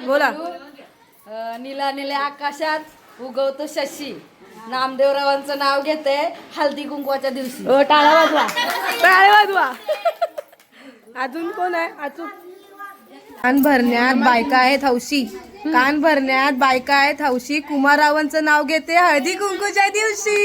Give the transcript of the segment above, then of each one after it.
बोला. निला निल्या आकाशात उगवतो शशी, नामदेवरावांचं नाव घेते हळदी कुंकवाच्या दिवशी. टाळ्या वाजवा, टाळ्या वाजवा. अजून कोण आहे? अजून कान भरण्यात बायका आहेत हौशी, कान भरण्यात बायका आहेत हौशी, कुमाररावांचं नाव घेते हळदी कुंकूच्या दिवशी.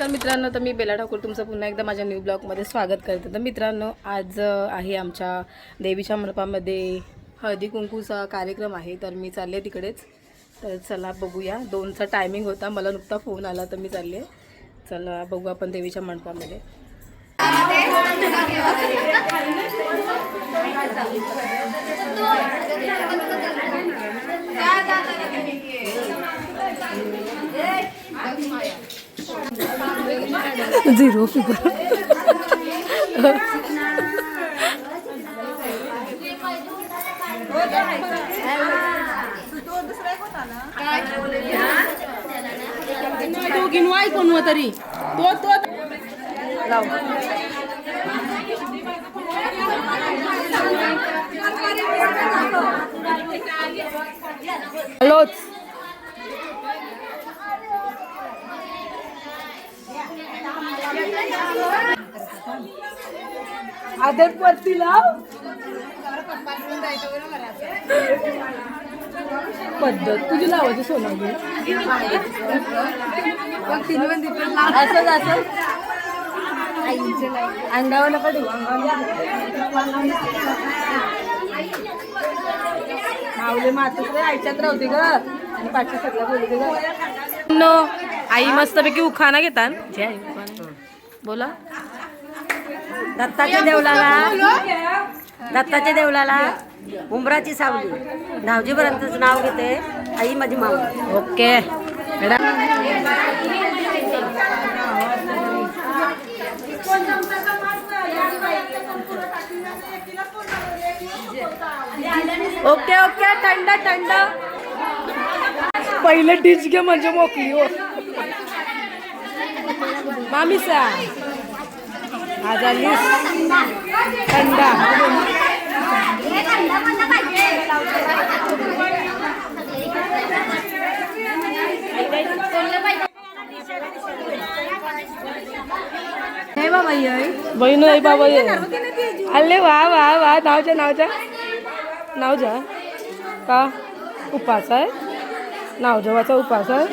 मित्रांनो, तर मी बेला ठाकूर तुमचं पुन्हा एकदा माझ्या न्यू ब्लॉगमध्ये स्वागत करते. तर मित्रांनो, आज आहे आमच्या देवीच्या मंडपामध्ये हळदी कुंकूचा कार्यक्रम आहे, तर मी चालले तिकडेच. तर चला बघूया. 2चा टायमिंग होता, मला नुकता फोन आला तर मी चालले. चला बघू आपण देवीच्या मंडपामध्ये. Zero figure. तो गिनवाय कोण तरी तो लाव. हॅलोच. आदत वरती लाव. पद्धत तुझी लावायची सोनाली. असंच असं अंगावर नका देऊ. मावले मातोश्री आईच्यात राहते ग, आणि पाठच्या सगळ्या बोलते ग. नो आई मस्तपैकी उखाणा घेतात. बोला. दत्ताच्या देवलाला उंबराची सावली, नावजीपर्यंतच नाव घेते आई माझी माऊ. ओके. Okay okay. थंड थंड. पहिलं डिश घे म्हणजे मोकळी हो. मामीसा आज आलीस थंड. बहीण आहे बाबा. अल्ले वा वा वा. नावजा का उपास आहे? नावजेवाचा उपास आहे.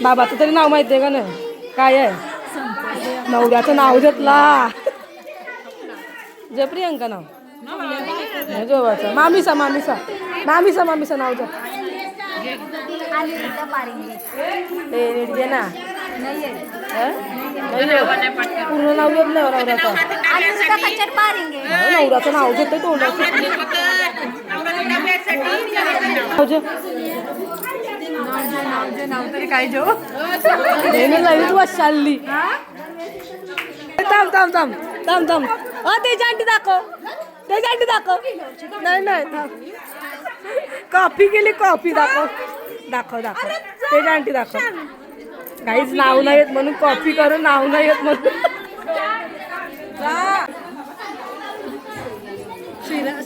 बाबाचं तरी नाव माहिती आहे का नाही? काय आहे? नवऱ्याचं नाव घेतला. जय प्रियंका नाव जेवाचं. मामीसा मामीसा मामीसा मामीसा नाव जा. घे ना. पूर्ण नाव घेतलं नवऱ्याचं. नवऱ्याचं नाव घेतलं तोंडाचं. नाव तरी काय जो लवीच वशाली. थांब थांब थांब थांब थांब. त्याची आंटी दाखव, त्याची आंटी दाखव. नाही नाही थांब. कॉफी केली, कॉफी दाखव दाखव दाखव. त्याची आंटी दाखव. काहीच नाव नाही येत म्हणून कॉफी करून नाव नाही येत म्हणून.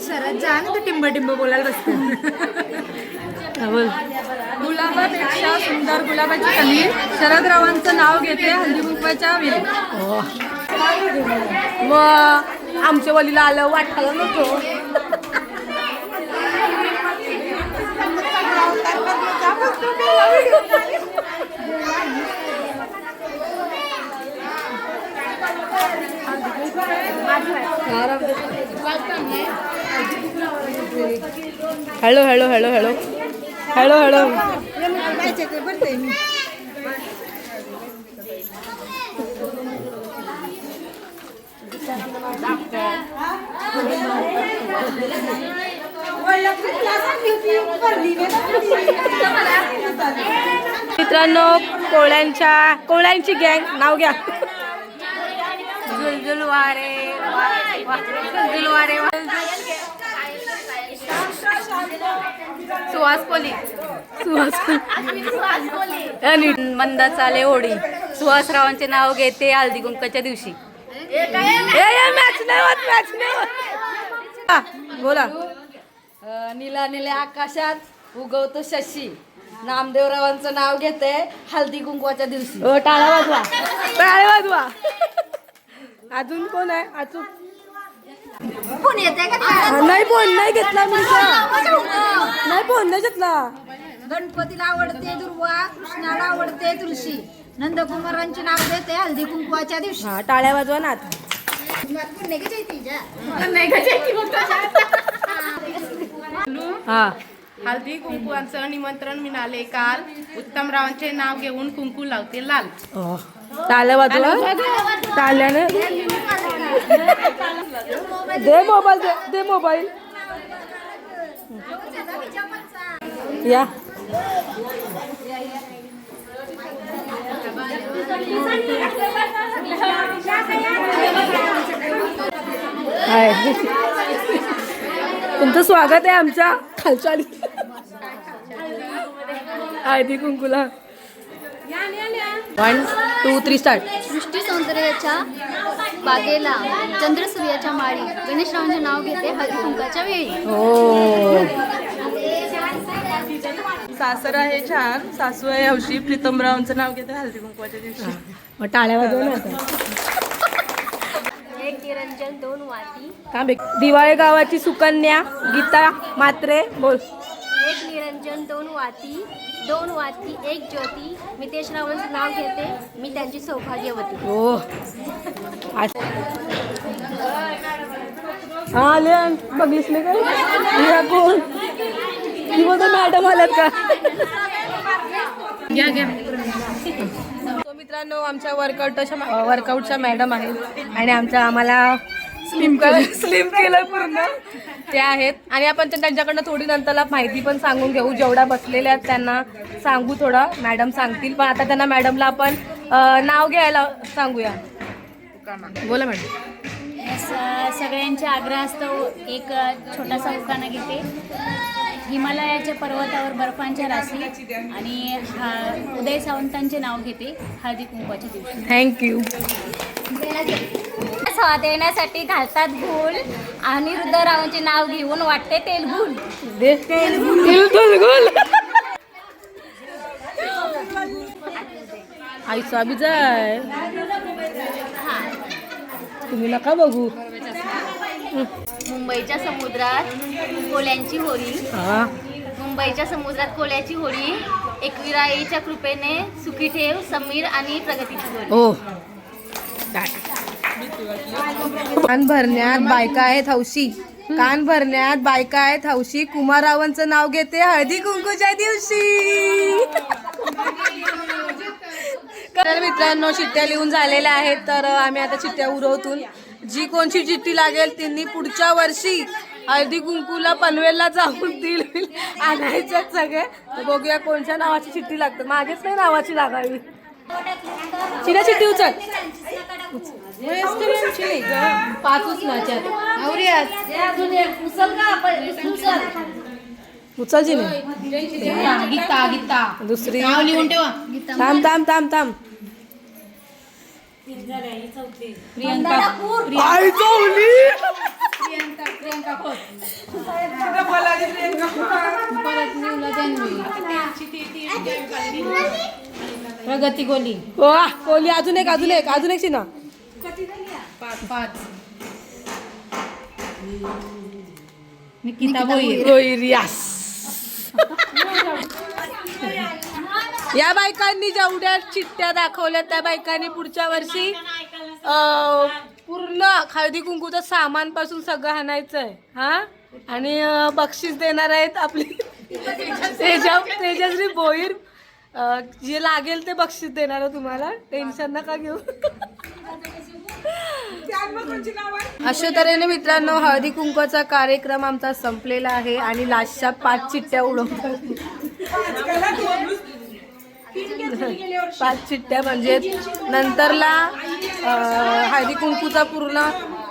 शरद जा ना, तू टिंब टिंब बोलायला बसते. बोल. गुलाबापेक्षा सुंदर गुलाबाची कली, शरदरावांचं नाव घेते हळदी कुंकवाच्या वेळी. मग आमच्या वलीला आलं वाटायला नको. Hello hello hello hello hello hello. मित्रांनो, कोळ्यांची गँग, नाव घ्या. सुहास कोली. मंद चाले होडी. सुहासरावांचे नाव घेते हळदी कुंकाच्या दिवशी. मॅच नाही होत. हा, बोला. निला निल्या आकाशात उगवतो शशी. नामदेवरावांचं नाव घेते हळदी कुंकवाच्या दिवशी. टाळ्या वाजवा. अजून कोण आहे? अजून नाही घेतला मी. नाही घेतला. गणपतीला आवडते दुर्वा, कृष्णाला आवडते तुळशी. नंदकुमारांचे नाव देते हळदी कुंकवाच्या दिवशी. हा, टाळ्या वाजवा ना आता. हा, हळदी कुंकवाचं निमंत्रण मिळाले काल. उत्तमरावांचे नाव घेऊन कुंकू लावते लाल. टाळ्या वाजवा. टाळ्याने दे मोबाईल. या. तुमचं स्वागत आहे आमच्या खालच्या हळदी कुंकूला. 1 2 3 स्टार्ट. सृष्टी सौंदर्याच्या बागेला चंद्रसूर्याच्या माळी. गणेशरावांचे नाव घेते हळदी कुंकाच्या वेळी. हो, सासर आहे छान, सासू आहे हौशी. प्रीतमरावांचं नाव घेते हळदी कुंकवाच्या दिवशी. मग टाळ्या वाजवा ना आता. एक निरंजन दोन वाती. दिवाळे गावाची सुकन्या गीता मात्रे. बोल. एक निरंजन दोन वाती एक ज्योती. मितेशरावांचे नाव घेते मी त्यांची सौभाग्यवती. हो. हा, आले. बघितले का कोण? ती बोलतो मॅडम आल्यात का? घ्या. मित्रांनो, आमच्या वर्कआउटच्या मॅडम आहेत आणि आम्हाला स्लिम केलं पूर्ण ते आहेत. आणि आपण त्यांच्याकडनं थोडी नंतरला माहिती पण सांगून घेऊ. जेवढ्या बसलेल्या आहेत त्यांना सांगू थोडा. मॅडम सांगतील, पण आता त्यांना मॅडमला आपण नाव घ्यायला सांगूया. बोला मॅडम. सगळ्यांच्या आग्रहास्तव एक छोटासा उखाणा घेते. हिमालयाच्या पर्वतावर बर्फांच्या राशी आणि उदय सावंतांचे नाव घेते हळदी कुंकवाच्या दिवशी. थँक्यू. स्वाद येण्यासाठी घालतात भूल. आणि रुद्ररावांचे नाव घेऊन वाटते तेलगुल. आईचा बी जाय. तुम्ही नका बघू. मुंबईच्या समुद्रात कोल्यांची होळी. हा, मुंबईच्या समुद्रात कोल्याची होळी. एकविराईच्या कृपेने सुखी ठेव समीर आणि प्रगतीची होळी. हो. कान भरण्यात बायका आहेत हौशी. कुमाररावांचं नाव घेते हळदी कुंकूच्या दिवशी. तर मित्रांनो, चिठ्ठ्या लिहून झालेल्या आहेत. तर आम्ही आता चिठ्ठ्या उरवतून जी कोणची चिठ्ठी लागेल त्यांनी पुढच्या वर्षी हळदी कुंकूला पनवेलला जाऊन दिल आणायचं सगळे. तर बघूया कोणत्या नावाची चिठ्ठी लागते. मागेच नाही नावाची लागावी. चिठ्ठी उचल. 5 उचलायच्या. उचलची नाही. गीता दुसरी. नाव लिहून ठेवा. थांब. प्रगती कोली. कोहली. अजून एक शिना. 5 निकिता रोहिरियास. या बायकांनी जेवढ्या चिठ्ठ्या दाखवल्या त्या बायकांनी पुढच्या वर्षी पूर्ण हळदी कुंकूचं सामान पासून सगळं आणायचंय. हा, आणि बक्षीस देणार आहेत आपली तेजश्री भोईर. जे लागेल ते बक्षीस देणार तुम्हाला. टेन्शन नका घेऊ. अशा तऱ्हेने मित्रांनो हळदी कुंकवाचा कार्यक्रम आमचा संपलेला आहे आणि लास्टच्या 5 चिट्ट्या उडवतात. 5 चिट्ट्या म्हणजे नंतरला हळदी कुंकूचा पूर्ण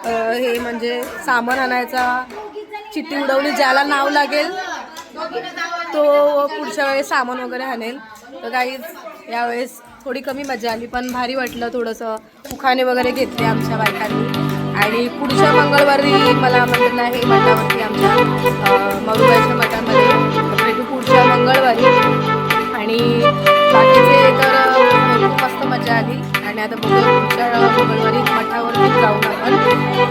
हे म्हणजे सामान आणायचा. चिट्टी उडवली ज्याला नाव लागेल तो पुढच्या वेळेस सामान वगैरे आणेल. तर काहीच यावेळेस थोडी कमी मजा आली पण भारी वाटलं. थोडंसं उखाणे वगैरे घेतले आमच्या बायकांनी. आणि पुढच्या मंगळवारी मला आमंत्रण आहे मठावरती आमच्या मरुबाईच्या मठामध्ये भेटू पुढच्या मंगळवारी. आणि बाकीचे तर खूप मस्त मजा आली. आणि आता बघूया पुढच्या मंगळवारी मठावरती जाऊन आपण.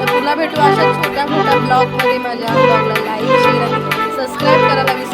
तर पुन्हा भेटू अशा छोट्या मोठ्या ब्लॉगमध्ये. माझ्या ब्लॉगला लाईक शेअर आणि सबस्क्राईब करायला विसरू